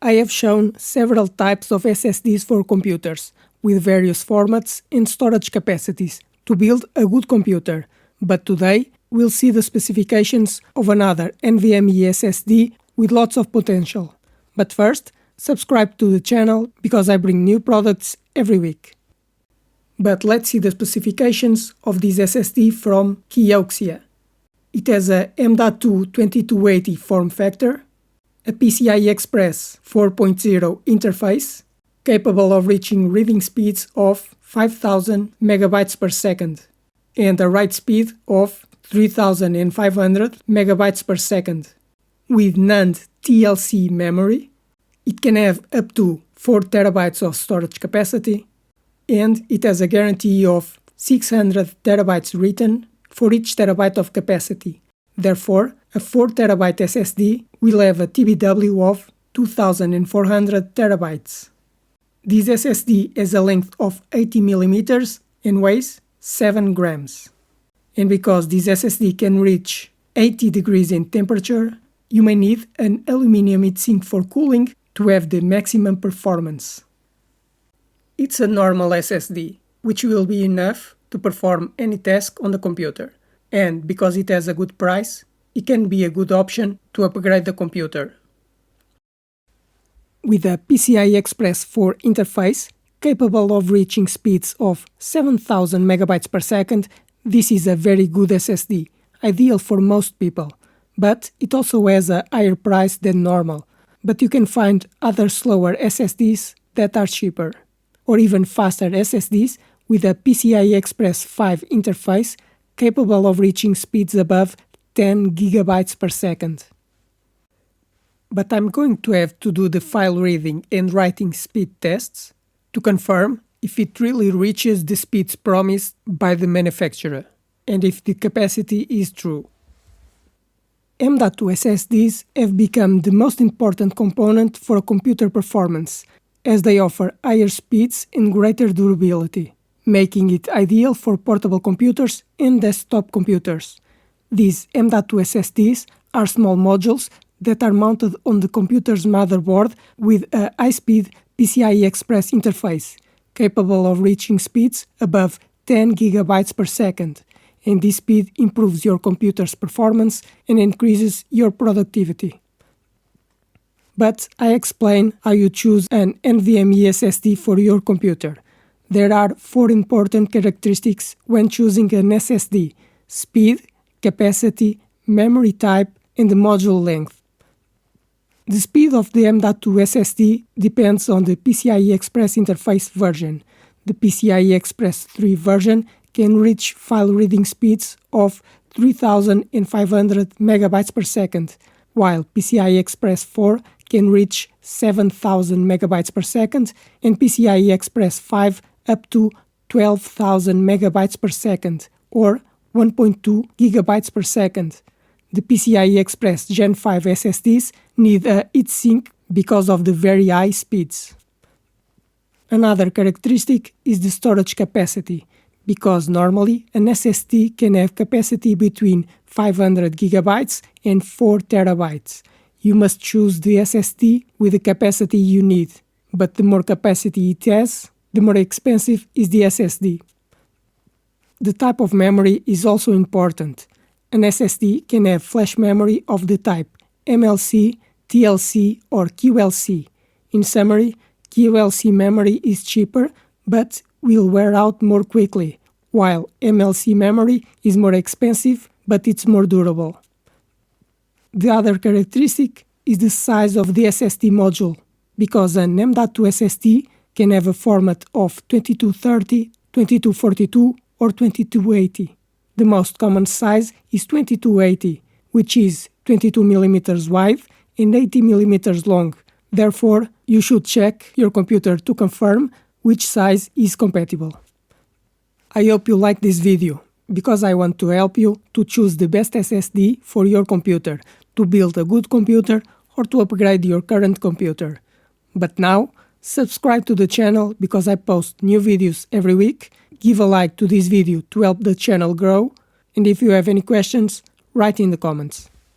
I have shown several types of SSDs for computers, with various formats and storage capacities, to build a good computer, but today we'll see the specifications of another NVMe SSD with lots of potential. But first, subscribe to the channel because I bring new products every week. But let's see the specifications of this SSD from Kioxia. It has a M.2 2280 form factor, a PCI Express 4.0 interface, capable of reaching reading speeds of 5000 megabytes per second, and a write speed of 3500 megabytes per second. With NAND TLC memory, it can have up to 4 terabytes of storage capacity, and it has a guarantee of 600 terabytes written for each terabyte of capacity. Therefore, a 4 terabyte SSD will have a TBW of 2400 terabytes. This SSD has a length of 80 mm and weighs 7 grams. And because this SSD can reach 80 degrees in temperature, you may need an aluminum heatsink for cooling to have the maximum performance. It's a normal SSD, which will be enough to perform any task on the computer. And because it has a good price, it can be a good option to upgrade the computer. With a PCI Express 4 interface, capable of reaching speeds of 7000 megabytes per second, this is a very good SSD, ideal for most people. But it also has a higher price than normal. But you can find other slower SSDs that are cheaper, or even faster SSDs with a PCI Express 5 interface capable of reaching speeds above 10 gigabytes per second. But I'm going to have to do the file reading and writing speed tests to confirm if it really reaches the speeds promised by the manufacturer, and if the capacity is true. M.2 SSDs have become the most important component for computer performance, as they offer higher speeds and greater durability, making it ideal for portable computers and desktop computers. These M.2 SSDs are small modules that are mounted on the computer's motherboard with a high-speed PCI Express interface, capable of reaching speeds above 10 gigabytes per second, and this speed improves your computer's performance and increases your productivity. But I explain how you choose an NVMe SSD for your computer. There are 4 important characteristics when choosing an SSD: speed, capacity, memory type, and the module length. The speed of the M.2 SSD depends on the PCI Express interface version. The PCI Express 3 version can reach file reading speeds of 3500 megabytes per second, while PCI Express 4 can reach 7000 megabytes per second and PCI Express 5 up to 12,000 megabytes per second, or 1.2 gigabytes per second. The PCI Express Gen 5 SSDs need a heatsink because of the very high speeds. Another characteristic is the storage capacity, because normally an SSD can have capacity between 500 gigabytes and 4 terabytes. You must choose the SSD with the capacity you need, but the more capacity it has, the more expensive is the SSD. The type of memory is also important. An SSD can have flash memory of the type MLC, TLC, or QLC. In summary, QLC memory is cheaper but will wear out more quickly, while MLC memory is more expensive but it's more durable. The other characteristic is the size of the SSD module, because an M.2 SSD can have a format of 2230, 2242, or 2280. The most common size is 2280, which is 22 mm wide and 80 mm long. Therefore, you should check your computer to confirm which size is compatible. I hope you like this video, because I want to help you to choose the best SSD for your computer, to build a good computer or to upgrade your current computer. But now, subscribe to the channel because I post new videos every week. Give a like to this video to help the channel grow, and if you have any questions, write in the comments.